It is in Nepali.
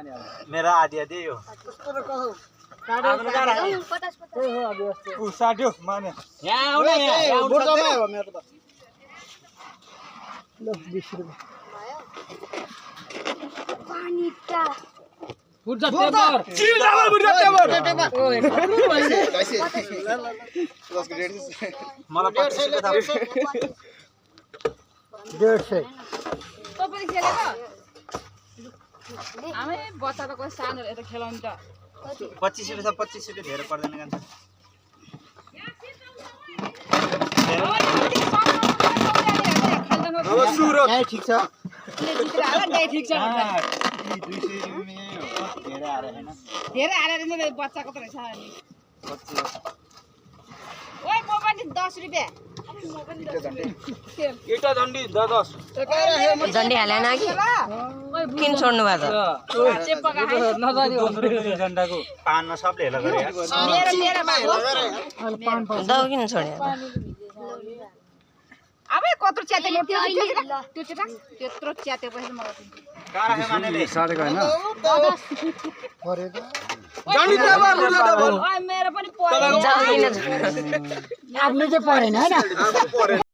मेरा आधी आधी यो साट्यो माने यहाँ आउनु यहाँ ल 20 रुपैयाँ पानी टा बुर्जा टेबर मलाई 25 रुपैयाँ थाहा 150 तपाईले खेलेको आमे बच्चा त कोही सानो यता खेलाउनु त 25 रुपैयाँ 25 रुपैयाँ धेरै पर्दैन कान्छ अब सुरत ठीक छ जितेर हाल नै ठीक छ 200 रुपैयाँ धेरै आएर हैन धेरै हालेर बच्चाको त रहेछ अनि 25 ओइ म पनि 10 रुपैयाँ एउटा झन्डी 10 झन्डी हालेन कि किन छोड्नु भएको चेप्पका खाइ झन्डाको पानमा सबले हेला गरे मेरो मेरो बाबु दौ किन छोड्यो अब कत्रो च्याते त्यो चाहिँ त्यत्रो च्याते पछि मलाई कारा हे मानेले साडेको हैन परेको झन्डी टेबल ओइ मेरो पनि पर्यो जाऊ किन आफ्नो चाहिँ परेन हैन